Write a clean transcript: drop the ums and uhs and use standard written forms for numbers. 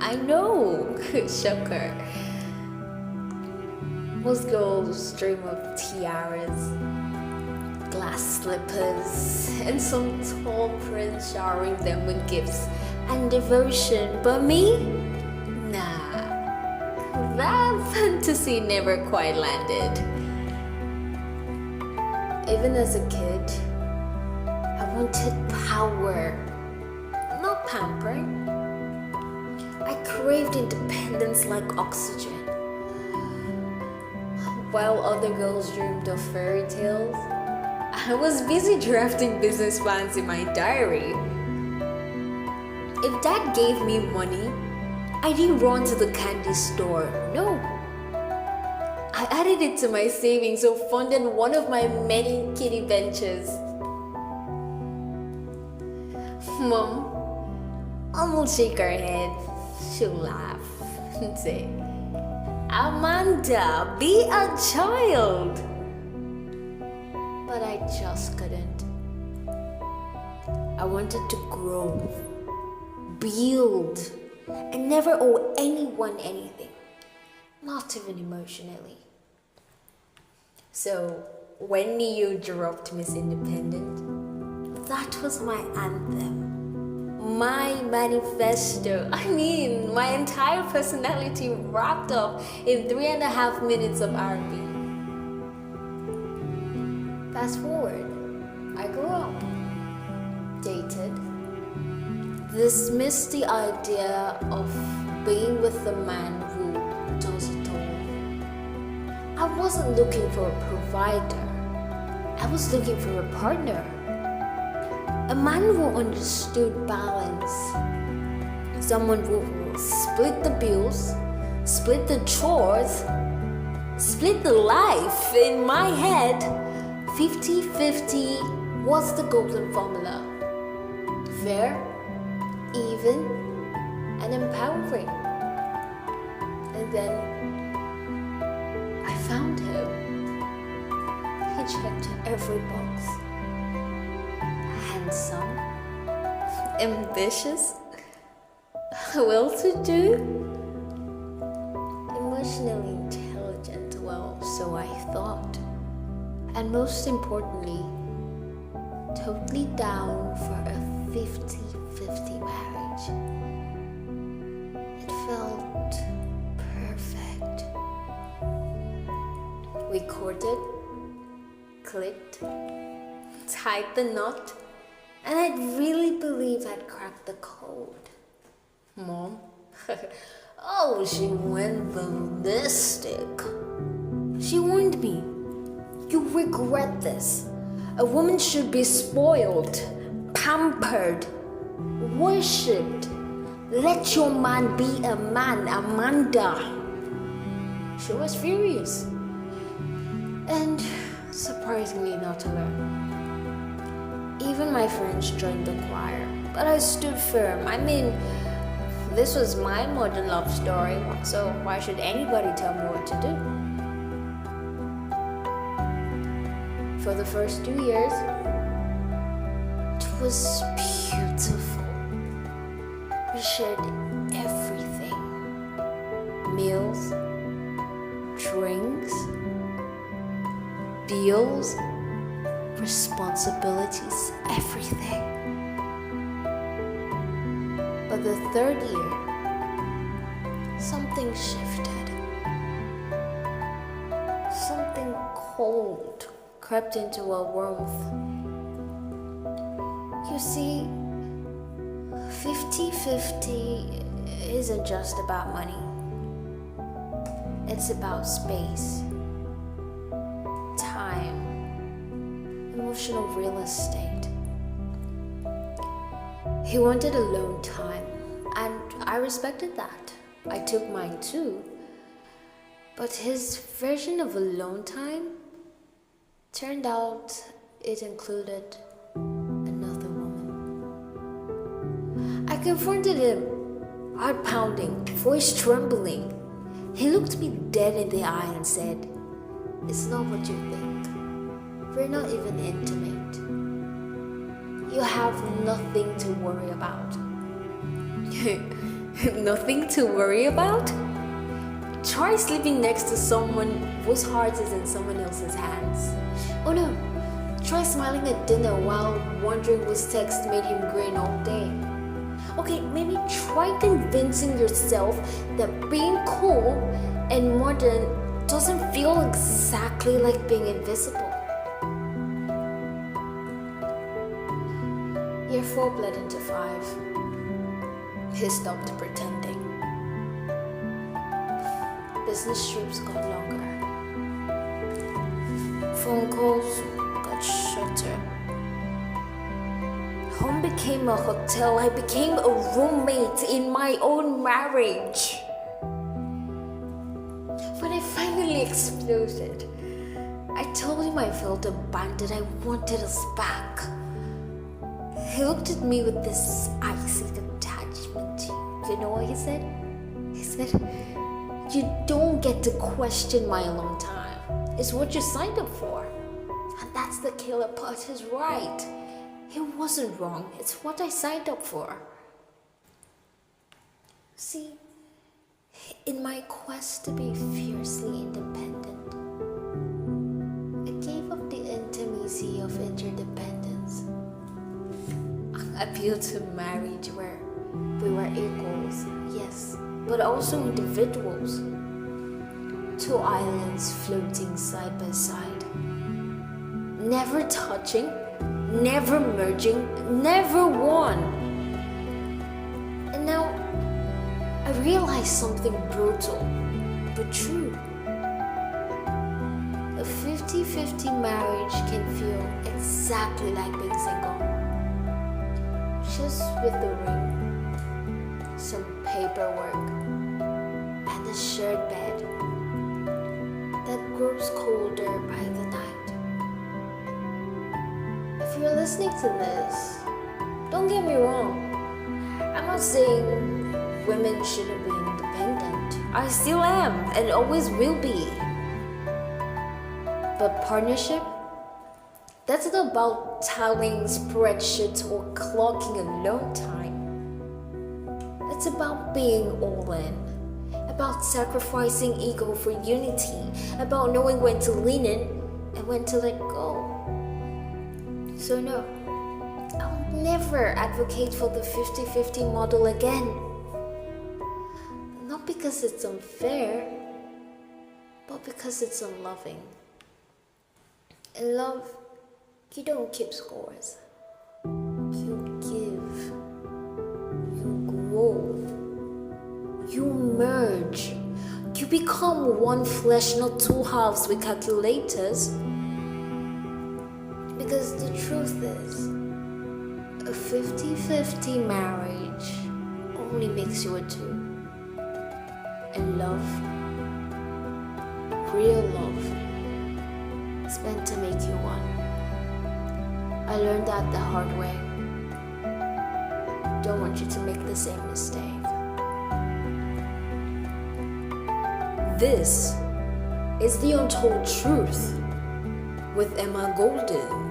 I know, shocker. Most girls dream of tiaras, glass slippers, and some tall prince showering them with gifts and devotion. But me? Nah, that fantasy never quite landed. Even as a kid, I wanted power, not pampering. I craved independence like oxygen. While other girls dreamed of fairy tales, I was busy drafting business plans in my diary. If dad gave me money, I didn't run to the candy store. No. I added it to my savings or funded one of my many kiddie ventures. Mom will shake her head. She'll laugh and say, Amanda, be a child. But I just couldn't. I wanted to grow, build, and never owe anyone anything, not even emotionally. So when Neo dropped Miss Independent, that was my anthem. My manifesto. I mean, my entire personality wrapped up in 3.5 minutes of R&B. Fast forward, I grew up, dated, dismissed the idea of being with the man who does it all. I wasn't looking for a provider. I was looking for a partner. A man who understood balance. Someone who will split the bills, split the chores, split the life. In my head, 50-50 was the golden formula. Fair, even, and empowering. And then I found him. He checked every box. Handsome, ambitious, well-to-do, emotionally intelligent, well, so I thought. And most importantly, totally down for a 50-50 marriage. It felt perfect. We courted, clicked, tied the knot, and I really believe I'd cracked the code. Mom? Oh, she went ballistic. She warned me. You regret this. A woman should be spoiled, pampered, worshipped. Let your man be a man, Amanda. She was furious. And surprisingly not alone. Even my friends joined the choir, but I stood firm. I mean, this was my modern love story, so why should anybody tell me what to do? For the first 2 years, it was beautiful. We shared everything. Meals, drinks, bills, responsibilities, everything. But the third year, something shifted. Something cold crept into our warmth. You see, 50-50 isn't just about money. It's about space, time, emotional real estate. He wanted alone time, and I respected that. I took mine too. But his version of alone time turned out it included another woman. I confronted him, heart pounding, voice trembling. He looked me dead in the eye and said, "It's not what you think. We're not even intimate. You have nothing to worry about." Nothing to worry about? Try sleeping next to someone whose heart is in someone else's hands. Oh no, try smiling at dinner while wondering whose text made him grin all day. Okay, maybe try convincing yourself that being cool and modern doesn't feel exactly like being invisible. Year 4 bled into 5. He stopped pretending. Business trips got longer. Phone calls got shorter. Home became a hotel. I became a roommate in my own marriage. When I finally exploded, I told him I felt abandoned. I wanted us back. He looked at me with this icy detachment. You know what he said? He said, "You don't get to question my alone time. It's what you signed up for." And that's the killer part. He's right. He wasn't wrong. It's what I signed up for. See, in my quest to be fiercely independent, I gave up the intimacy of interdependence. I appealed to marriage where we were equals, yes, but also individuals. 2 islands floating side by side. Never touching, never merging, never one. And now I realized something brutal, but true. A 50-50 marriage can feel exactly like being single. Just with the ring, some paperwork, and a shared bed that grows colder by the night. If you're listening to this, don't get me wrong. I'm not saying women shouldn't be independent. I still am and always will be. But partnership? That's not about tallying spreadsheets or clocking alone time. It's about being all in. About sacrificing ego for unity. About knowing when to lean in and when to let go. So no, I'll never advocate for the 50-50 model again. Not because it's unfair, but because it's unloving. In love, you don't keep scores. You give. You grow. You merge. You become one flesh, not 2 halves with calculators. Because the truth is, a 50-50 marriage only makes you a 2. And love, real love, is meant to make you 1. I learned that the hard way. Don't want you to make the same mistake. This is The Untold Truth with Emma Golden.